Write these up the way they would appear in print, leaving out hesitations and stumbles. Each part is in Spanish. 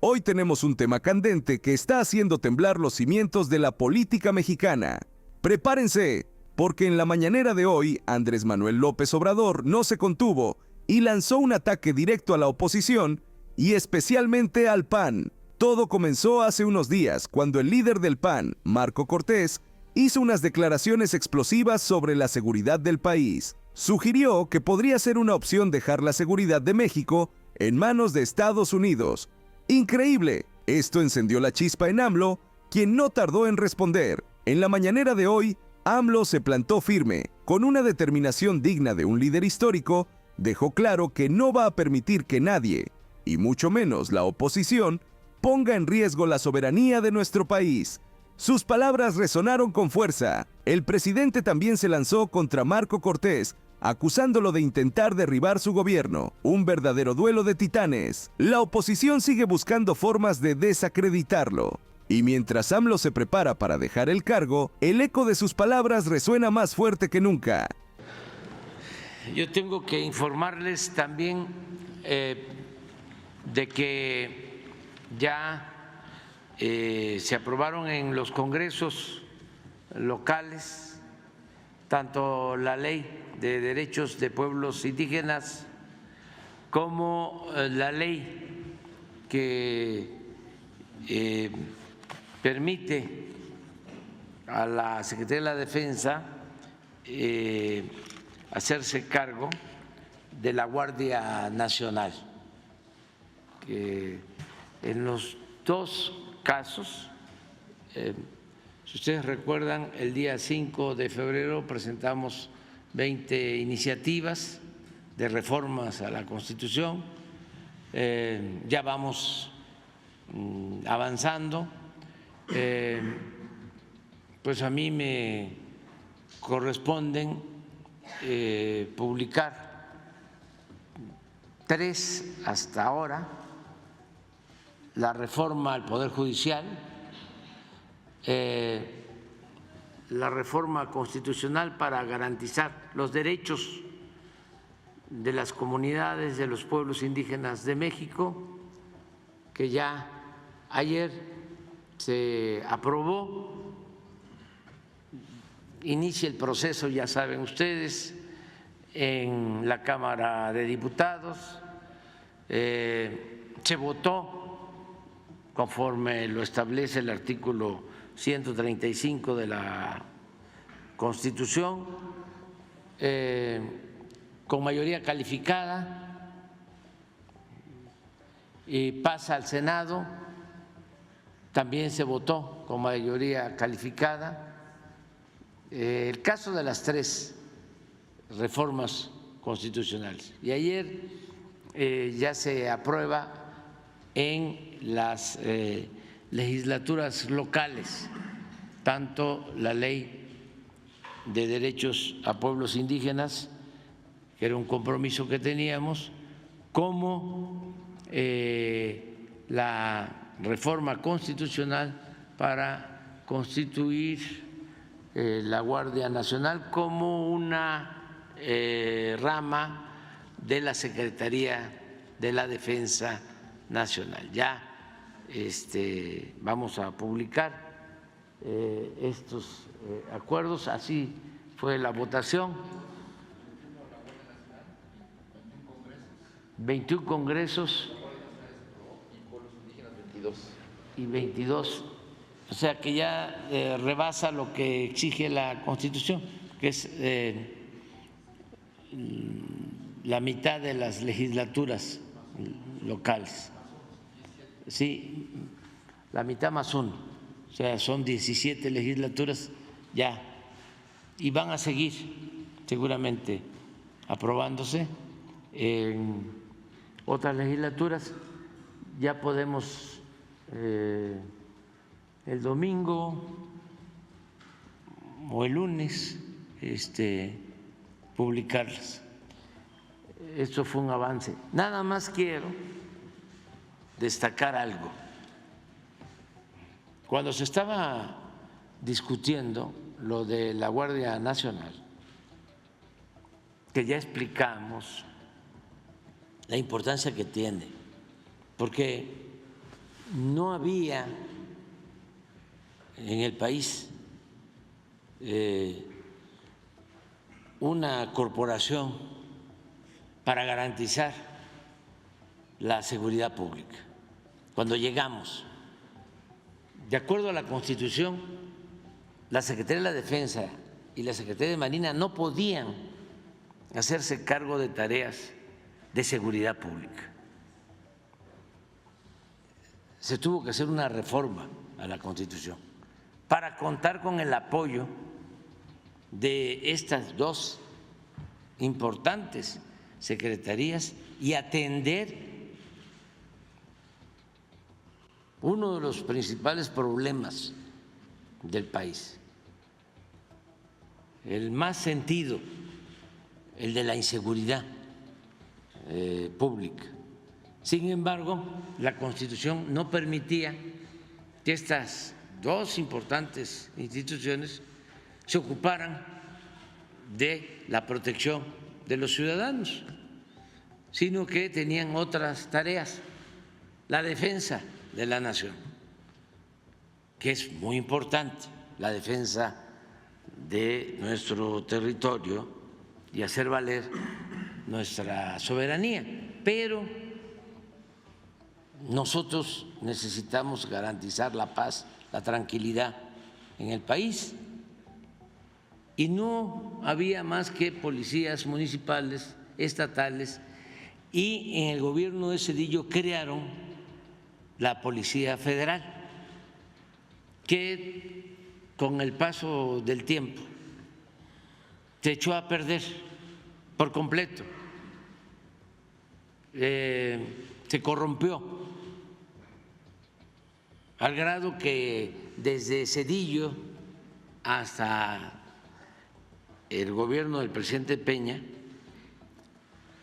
Hoy tenemos un tema candente que está haciendo temblar los cimientos de la política mexicana. Prepárense, porque en la mañanera de hoy, Andrés Manuel López Obrador no se contuvo y lanzó un ataque directo a la oposición y especialmente al PAN. Todo comenzó hace unos días cuando el líder del PAN, Marco Cortés, hizo unas declaraciones explosivas sobre la seguridad del país. Sugirió que podría ser una opción dejar la seguridad de México en manos de Estados Unidos. ¡Increíble! Esto encendió la chispa en AMLO, quien no tardó en responder. En la mañanera de hoy, AMLO se plantó firme, con una determinación digna de un líder histórico, dejó claro que no va a permitir que nadie, y mucho menos la oposición, ponga en riesgo la soberanía de nuestro país. Sus palabras resonaron con fuerza. El presidente también se lanzó contra Marco Cortés, acusándolo de intentar derribar su gobierno. Un verdadero duelo de titanes. La oposición sigue buscando formas de desacreditarlo. Y mientras AMLO se prepara para dejar el cargo, el eco de sus palabras resuena más fuerte que nunca. Yo tengo que informarles también de que ya se aprobaron en los congresos locales tanto la ley de derechos de pueblos indígenas como la ley que permite a la Secretaría de la Defensa hacerse cargo de la Guardia Nacional, que en los dos casos, si ustedes recuerdan, el día 5 de febrero presentamos 20 iniciativas de reformas a la Constitución, ya vamos avanzando, pues a mí me corresponden publicar 3 hasta ahora: la reforma al Poder Judicial, la reforma constitucional para garantizar los derechos de las comunidades de los pueblos indígenas de México, que ya ayer se aprobó. Inicia el proceso, ya saben ustedes, en la Cámara de Diputados. Se votó conforme lo establece el artículo 135 de la Constitución, con mayoría calificada, y pasa al Senado, también se votó con mayoría calificada. El caso de las 3 reformas constitucionales, y ayer ya se aprueba en las legislaturas locales tanto la ley de derechos a pueblos indígenas, que era un compromiso que teníamos, como la reforma constitucional para constituir la Guardia Nacional como una rama de la Secretaría de la Defensa Nacional. Ya vamos a publicar estos acuerdos, así fue la votación. 21 congresos y 22. O sea que ya rebasa lo que exige la Constitución, que es la mitad de las legislaturas locales. Sí, la mitad más 1, o sea, son 17 legislaturas ya, y van a seguir seguramente aprobándose en otras legislaturas. Ya podemos el domingo o el lunes publicarlas. Esto fue un avance. Nada más quiero destacar algo. Cuando se estaba discutiendo lo de la Guardia Nacional, que ya explicamos la importancia que tiene, porque no había en el país una corporación para garantizar la seguridad pública. Cuando llegamos, de acuerdo a la Constitución, la Secretaría de la Defensa y la Secretaría de Marina no podían hacerse cargo de tareas de seguridad pública. Se tuvo que hacer una reforma a la Constitución para contar con el apoyo de estas dos importantes secretarías y atender uno de los principales problemas del país, el más sentido, el de la inseguridad pública. Sin embargo, la Constitución no permitía que estas dos importantes instituciones se ocuparan de la protección de los ciudadanos, sino que tenían otras tareas, la defensa de la nación, que es muy importante, la defensa de nuestro territorio y hacer valer nuestra soberanía. Pero nosotros necesitamos garantizar la paz, la tranquilidad en el país, y no había más que policías municipales, estatales, y en el gobierno de Zedillo crearon la Policía Federal, que con el paso del tiempo se echó a perder por completo, se corrompió al grado que desde Zedillo hasta el gobierno del presidente Peña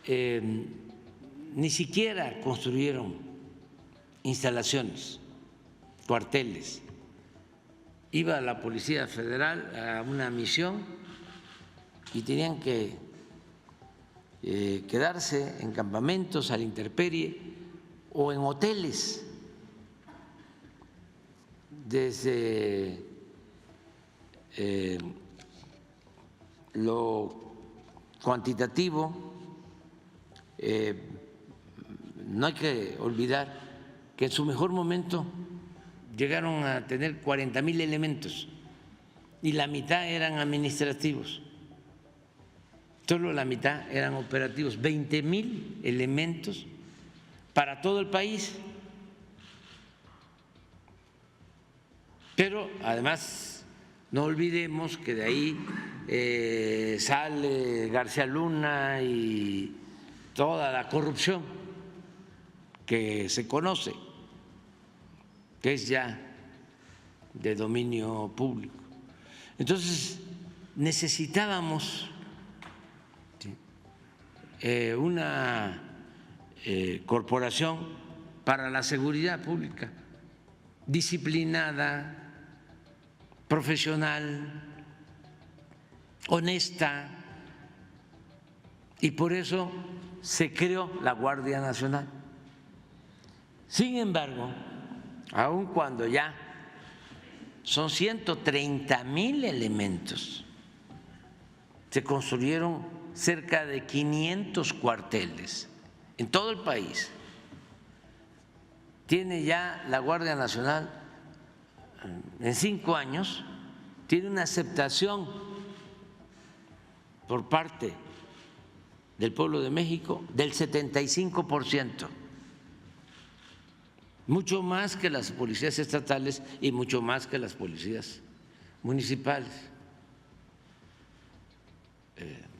ni siquiera construyeron instalaciones, cuarteles. Iba la Policía Federal a una misión y tenían que quedarse en campamentos a la intemperie o en hoteles. Desde lo cuantitativo, no hay que olvidar que en su mejor momento llegaron a tener 40,000 elementos y la mitad eran administrativos, solo la mitad eran operativos, 20,000 elementos para todo el país. Pero además no olvidemos que de ahí sale García Luna y toda la corrupción que se conoce, que es ya de dominio público. Entonces necesitábamos una corporación para la seguridad pública disciplinada, profesional, honesta, y por eso se creó la Guardia Nacional. Sin embargo, aun cuando ya son 130,000 elementos, se construyeron cerca de 500 cuarteles en todo el país. Tiene ya la Guardia Nacional, en 5 años, tiene una aceptación por parte del pueblo de México del 75%, mucho más que las policías estatales y mucho más que las policías municipales.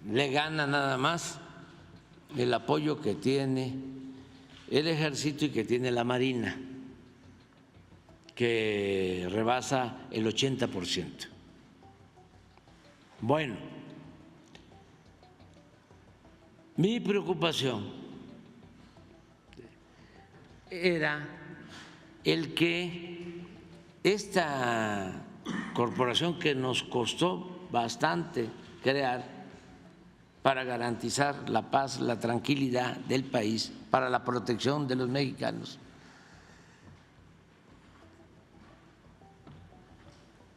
Le gana nada más el apoyo que tiene el Ejército y que tiene la Marina, que rebasa el 80%. Bueno, mi preocupación era el que esta corporación, que nos costó bastante crear para garantizar la paz, la tranquilidad del país, para la protección de los mexicanos,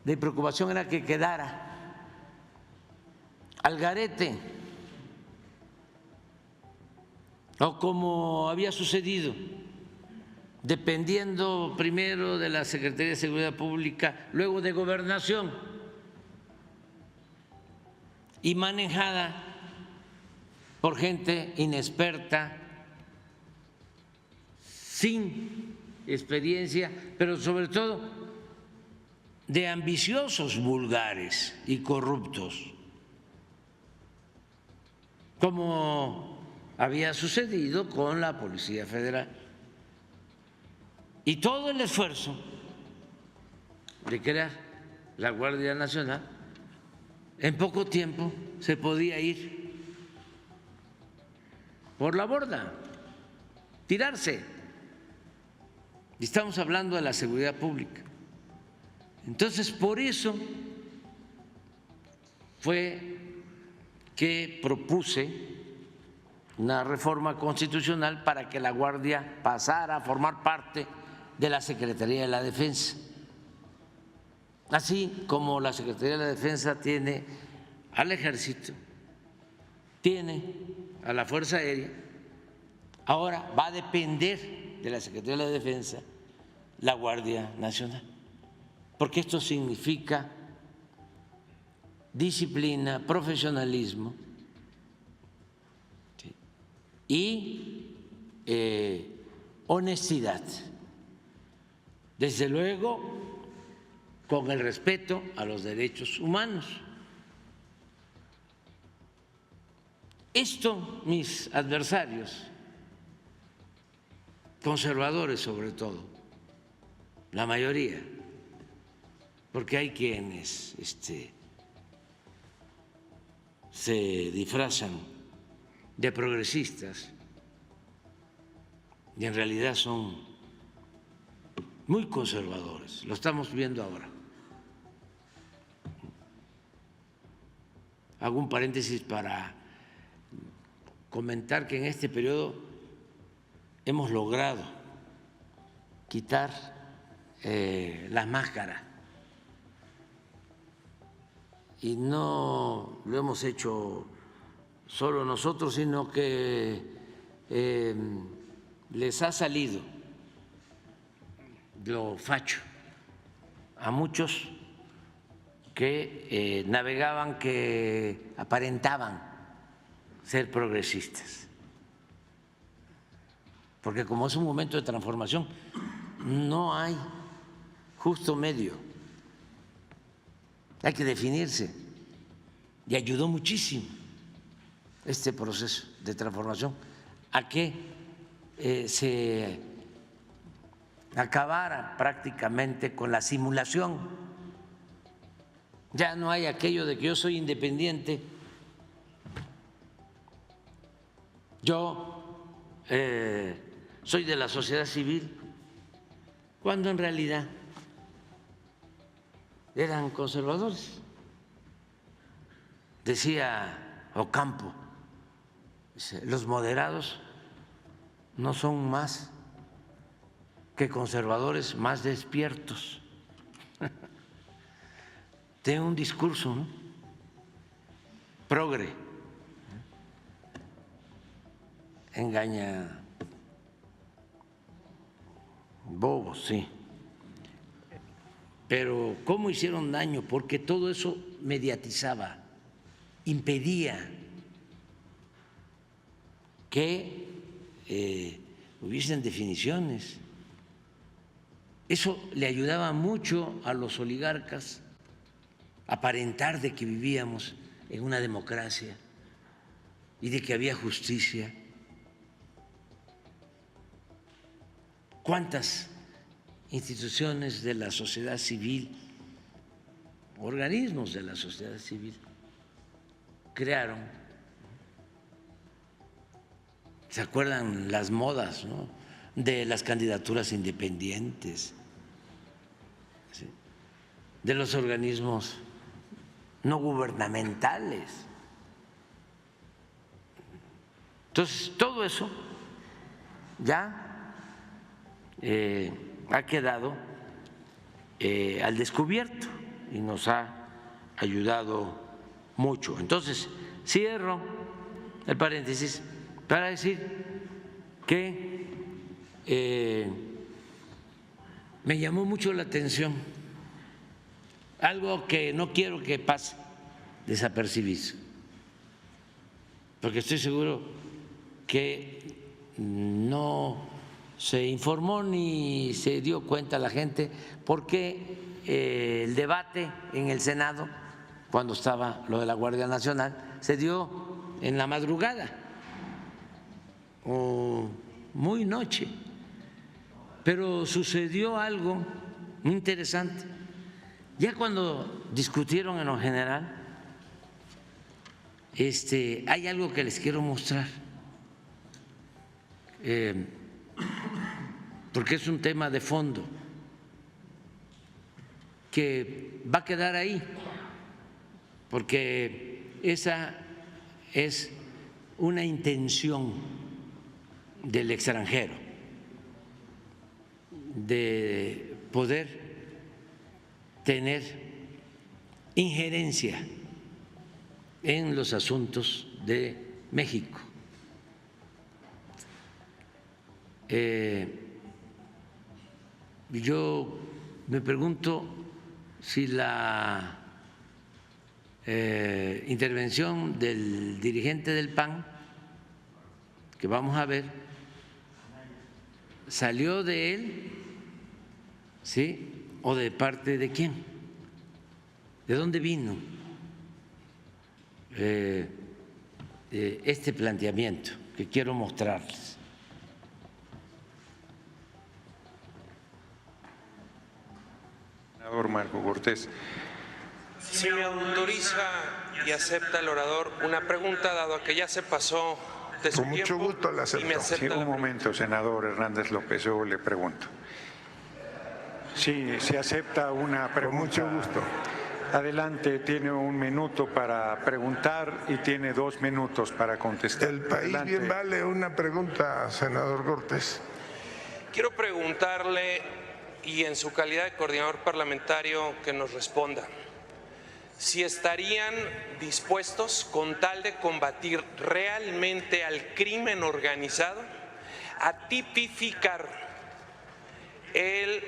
de preocupación era que quedara al garete, o como había sucedido, dependiendo primero de la Secretaría de Seguridad Pública, luego de Gobernación, y manejada por gente inexperta, sin experiencia, pero sobre todo de ambiciosos vulgares y corruptos, como había sucedido con la Policía Federal. Y todo el esfuerzo de crear la Guardia Nacional, en poco tiempo se podía ir por la borda, tirarse. Y estamos hablando de la seguridad pública. Entonces, por eso fue que propuse una reforma constitucional para que la Guardia pasara a formar parte de la Secretaría de la Defensa. Así como la Secretaría de la Defensa tiene al Ejército, tiene a la Fuerza Aérea, ahora va a depender de la Secretaría de la Defensa la Guardia Nacional, porque esto significa disciplina, profesionalismo y honestidad, desde luego con el respeto a los derechos humanos. Esto mis adversarios, conservadores sobre todo, la mayoría, porque hay quienes se disfrazan de progresistas y en realidad son muy conservadores, lo estamos viendo ahora. Hago un paréntesis para comentar que en este periodo hemos logrado quitar las máscaras y no lo hemos hecho solo nosotros, sino que les ha salido lo facho a muchos que navegaban, que aparentaban ser progresistas, porque como es un momento de transformación, no hay justo medio, hay que definirse, y ayudó muchísimo este proceso de transformación a que se acabara prácticamente con la simulación. Ya no hay aquello de que yo soy independiente, yo soy de la sociedad civil, cuando en realidad eran conservadores. Decía Ocampo, los moderados no son más que conservadores más despiertos. Tiene un discurso, ¿no?, progre, engaña bobos, sí. Pero ¿cómo hicieron daño? Porque todo eso mediatizaba, impedía que hubiesen definiciones. Eso le ayudaba mucho a los oligarcas a aparentar de que vivíamos en una democracia y de que había justicia. ¿Cuántas instituciones de la sociedad civil, organismos de la sociedad civil crearon? ¿Se acuerdan las modas, ¿no?, de las candidaturas independientes, ¿sí?, de los organismos no gubernamentales? Entonces, todo eso ya ha quedado al descubierto. y nos ha ayudado mucho. Entonces, cierro el paréntesis para decir que me llamó mucho la atención algo que no quiero que pase desapercibido, porque estoy seguro que no se informó ni se dio cuenta la gente, porque el debate en el Senado, cuando estaba lo de la Guardia Nacional, se dio en la madrugada o muy noche, pero sucedió algo muy interesante. Ya cuando discutieron en lo general, hay algo que les quiero mostrar, porque es un tema de fondo que va a quedar ahí, porque esa es una intención del extranjero de poder tener injerencia en los asuntos de México. Yo me pregunto si la intervención del dirigente del PAN, que vamos a ver, salió de él, ¿sí? ¿O de parte de quién? ¿De dónde vino este planteamiento que quiero mostrarles? Senador Marco Cortés. Si me autoriza y acepta el orador una pregunta, dado que ya se pasó de su Con mucho tiempo, gusto la acepto. y me acepta Sí, la un pregunta. momento, senador Hernández López, yo le pregunto. Sí, se acepta una pregunta. Con mucho gusto. Adelante, tiene 1 minuto para preguntar y tiene 2 minutos para contestar. El país Adelante. bien vale una pregunta, senador Cortés. Quiero preguntarle, y en su calidad de coordinador parlamentario, que nos responda, si estarían dispuestos, con tal de combatir realmente al crimen organizado, a tipificar el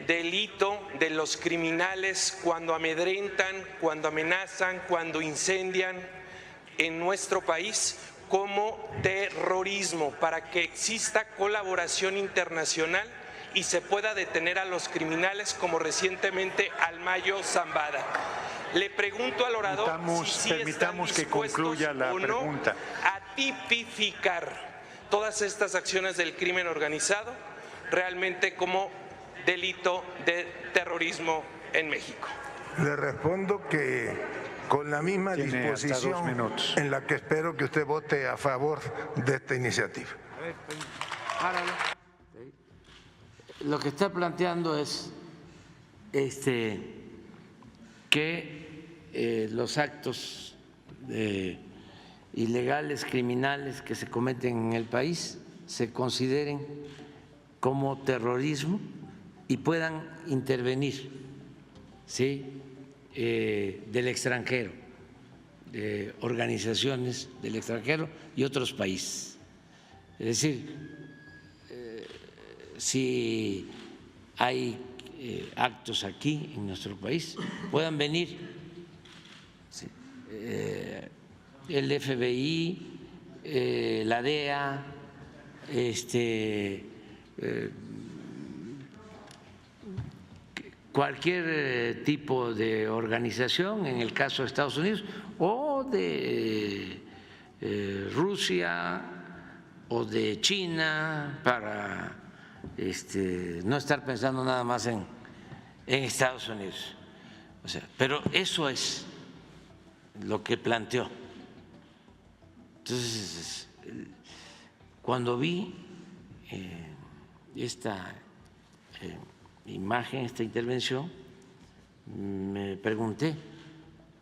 delito de los criminales cuando amedrentan, cuando amenazan, cuando incendian en nuestro país como terrorismo, para que exista colaboración internacional y se pueda detener a los criminales, como recientemente al Mayo Zambada. Le pregunto al orador si Permitamos están que concluya la dispuestos o no pregunta. a tipificar todas estas acciones del crimen organizado realmente como delito de terrorismo en México. Le respondo que con la misma Tiene hasta 2 disposición minutos. en la que espero que usted vote a favor de esta iniciativa. Lo que está planteando es que los actos ilegales, criminales que se cometen en el país se consideren como terrorismo y puedan intervenir, ¿sí? Del extranjero, de organizaciones del extranjero y otros países. Es decir, si hay actos aquí en nuestro país, puedan venir, ¿sí? El FBI, la DEA, cualquier tipo de organización, en el caso de Estados Unidos, o de Rusia o de China, para no estar pensando nada más en Estados Unidos. O sea, pero eso es lo que planteó. Entonces, cuando vi esta imagen, esta intervención, me pregunté,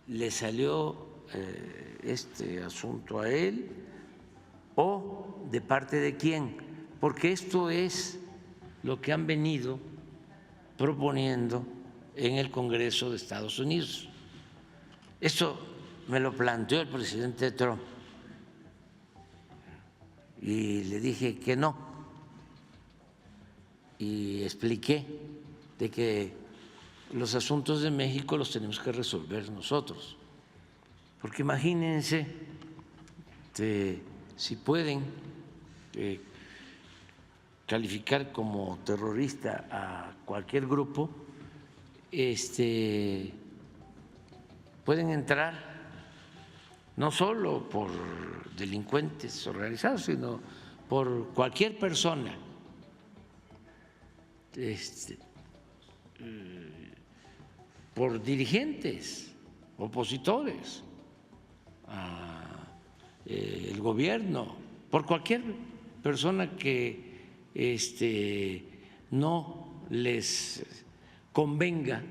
¿le salió este asunto a él o de parte de quién? Porque esto es lo que han venido proponiendo en el Congreso de Estados Unidos. Esto me lo planteó el presidente Trump y le dije que no, y expliqué de que los asuntos de México los tenemos que resolver nosotros, porque imagínense si pueden calificar como terrorista a cualquier grupo, pueden entrar no solo por delincuentes organizados, sino por cualquier persona por dirigentes opositores al gobierno, por cualquier persona que no les convenga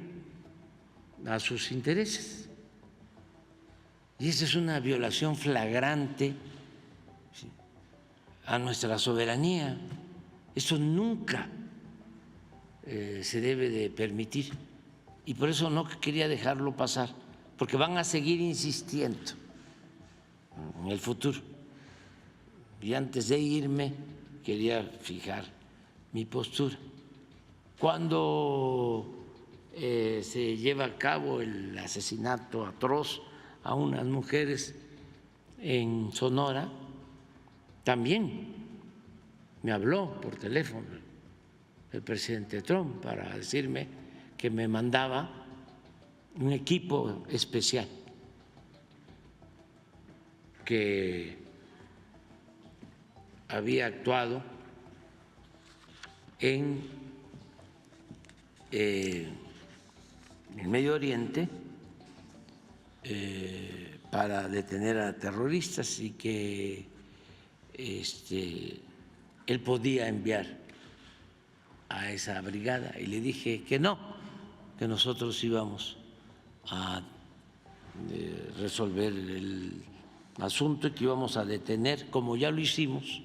a sus intereses. Y esa es una violación flagrante a nuestra soberanía. Eso nunca se debe de permitir, y por eso no quería dejarlo pasar, porque van a seguir insistiendo en el futuro. Y antes de irme quería fijar mi postura. Cuando se lleva a cabo el asesinato atroz a unas mujeres en Sonora, también me habló por teléfono el presidente Trump para decirme que me mandaba un equipo especial que había actuado en el Medio Oriente para detener a terroristas, y que él podía enviar a esa brigada, y le dije que no, que nosotros íbamos a resolver el asunto y que íbamos a detener, como ya lo hicimos,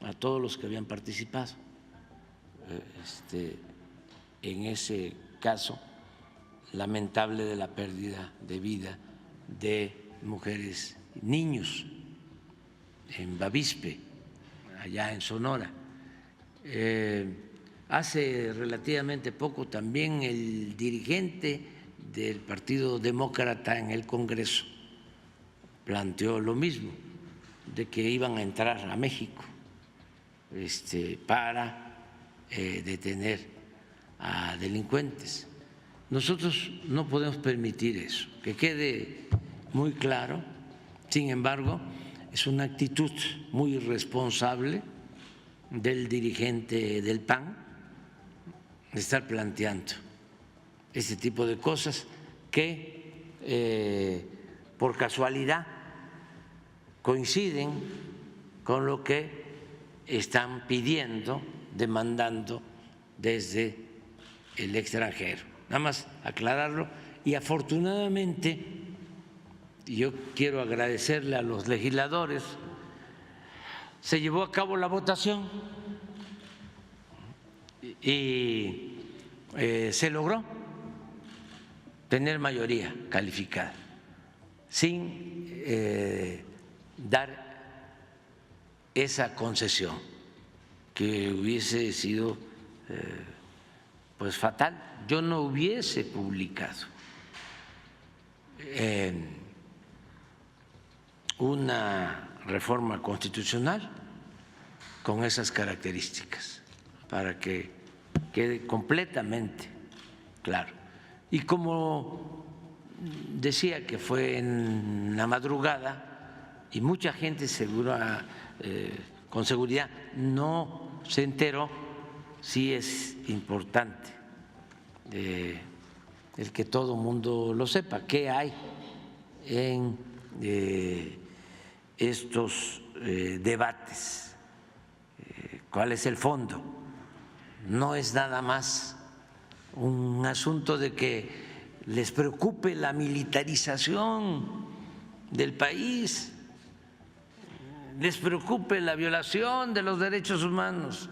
a todos los que habían participado en ese caso lamentable de la pérdida de vida de mujeres y niños en Bavispe, allá en Sonora. Hace relativamente poco también el dirigente del Partido Demócrata en el Congreso planteó lo mismo, de que iban a entrar a México para detener a delincuentes. Nosotros no podemos permitir eso, que quede muy claro. Sin embargo, es una actitud muy irresponsable del dirigente del PAN estar planteando este tipo de cosas que por casualidad coinciden con lo que están pidiendo, demandando desde el extranjero. Nada más aclararlo. Y afortunadamente, yo quiero agradecerle a los legisladores, se llevó a cabo la votación y se logró tener mayoría calificada sin dar esa concesión que hubiese sido pues fatal. Yo no hubiese publicado una reforma constitucional con esas características, para que quede completamente claro. Y como decía que fue en la madrugada y mucha gente con seguridad no se enteró, sí es importante el que todo mundo lo sepa, qué hay en estos debates, cuál es el fondo. No es nada más un asunto de que les preocupe la militarización del país, les preocupe la violación de los derechos humanos.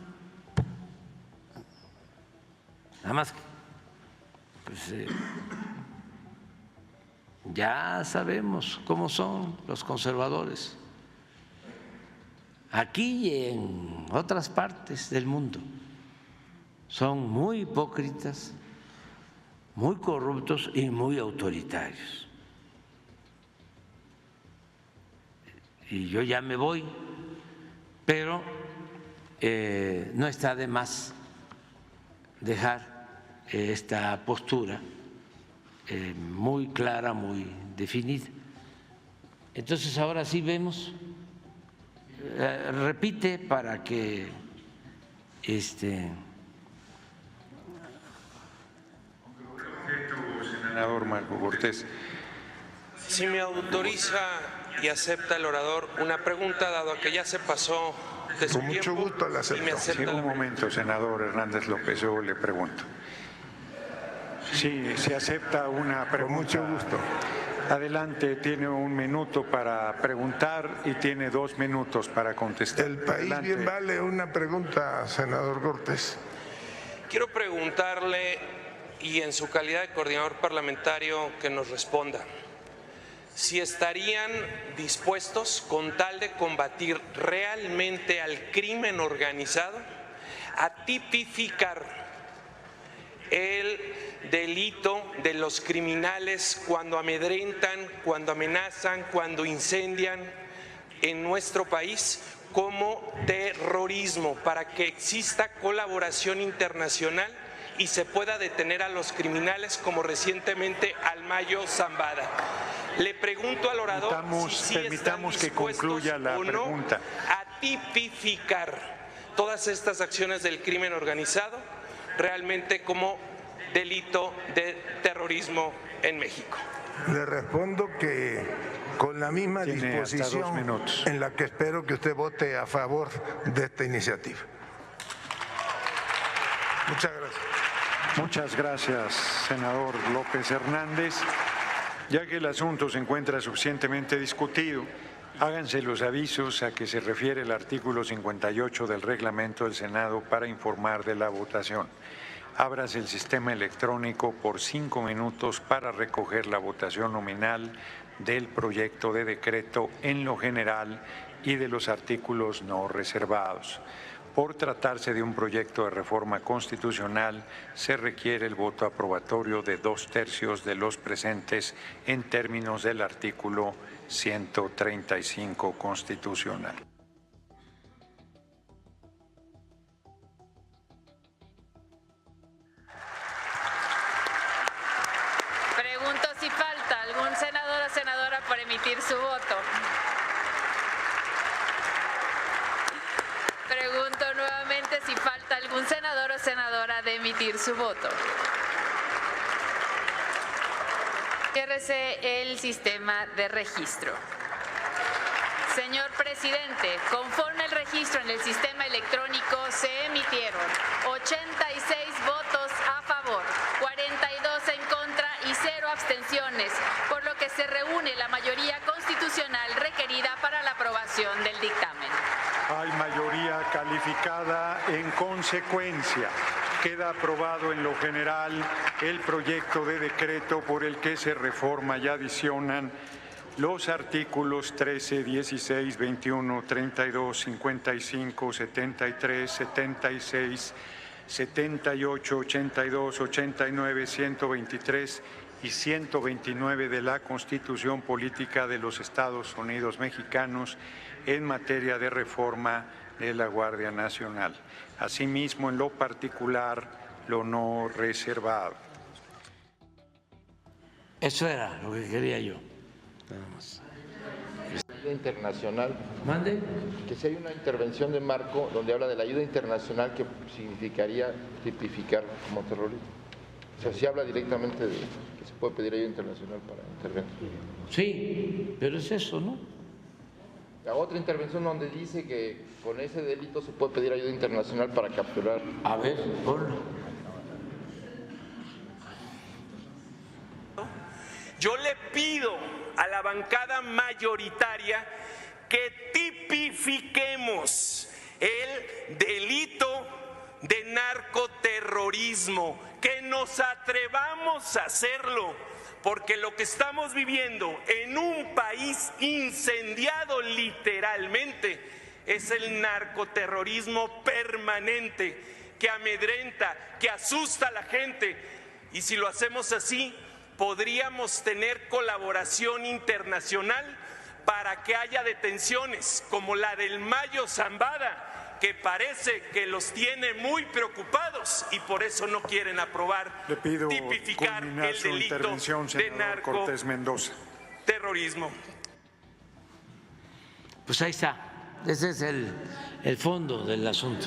Nada más, pues, pues ya sabemos cómo son los conservadores, aquí y en otras partes del mundo. Son muy hipócritas, muy corruptos y muy autoritarios. Y yo ya me voy, pero no está de más dejar esta postura muy clara, muy definida. Entonces ahora sí vemos, repite para que Senador Marco Cortés. Si me autoriza y acepta el orador una pregunta, dado que ya se pasó de su Con mucho tiempo, gusto la acepto. y me Sí, acepta un la momento, senador Hernández López, yo le pregunto. Sí, se acepta una pregunta. Con mucho gusto. Adelante, tiene un minuto para preguntar y tiene 2 minutos para contestar. El país Adelante. bien vale una pregunta, senador Cortés. Quiero preguntarle, y en su calidad de coordinador parlamentario, que nos responda, si estarían dispuestos, con tal de combatir realmente al crimen organizado, a tipificar el delito de los criminales cuando amedrentan, cuando amenazan, cuando incendian en nuestro país como terrorismo, para que exista colaboración internacional y se pueda detener a los criminales, como recientemente al Mayo Zambada. Le pregunto al orador si Permitamos están que concluya dispuestos la o no pregunta. a tipificar todas estas acciones del crimen organizado realmente como delito de terrorismo en México. Le respondo que con la misma Tiene hasta 2 disposición minutos. en la que espero que usted vote a favor de esta iniciativa. Muchas gracias. Muchas gracias, senador López Hernández. Ya que el asunto se encuentra suficientemente discutido, háganse los avisos a que se refiere el artículo 58 del reglamento del Senado para informar de la votación. Ábrase el sistema electrónico por 5 minutos para recoger la votación nominal del proyecto de decreto en lo general y de los artículos no reservados. Por tratarse de un proyecto de reforma constitucional, se requiere el voto aprobatorio de 2/3 de los presentes en términos del artículo 135 constitucional. Pregunto si falta algún senador o senadora por emitir su voto. Pregunto nuevamente si falta algún senador o senadora de emitir su voto. Ciérrese el sistema de registro. Señor presidente, conforme el registro en el sistema electrónico, se emitieron 86 votos a favor, 42 en contra y 0 abstenciones, por lo que se reúne la mayoría constitucional requerida para la aprobación del dictamen. Hay mayoría calificada. En consecuencia, queda aprobado en lo general el proyecto de decreto por el que se reforma y adicionan los artículos 13, 16, 21, 32, 55, 73, 76, 78, 82, 89, 123 y 129 de la Constitución Política de los Estados Unidos Mexicanos en materia de reforma de la Guardia Nacional. Asimismo, en lo particular, lo no reservado. Eso era lo que quería yo. Nada más. Internacional, Mande. que si hay una intervención de marco donde habla de la ayuda internacional que significaría tipificar como terrorismo. O sea, si habla directamente de que se puede pedir ayuda internacional para intervenir. Sí, pero es eso, ¿no? La otra intervención donde dice que con ese delito se puede pedir ayuda internacional para capturar. A ver, ponlo. Yo le pido a la bancada mayoritaria que tipifiquemos el delito de narcoterrorismo, que nos atrevamos a hacerlo, porque lo que estamos viviendo en un país incendiado literalmente es el narcoterrorismo permanente que amedrenta, que asusta a la gente. Y si lo hacemos así, podríamos tener colaboración internacional para que haya detenciones como la del Mayo Zambada, que parece que los tiene muy preocupados y por eso no quieren aprobar Le pido tipificar culminar el su delito intervención, de senador Cortés Mendoza. narcoterrorismo. Pues ahí está, ese es el fondo del asunto.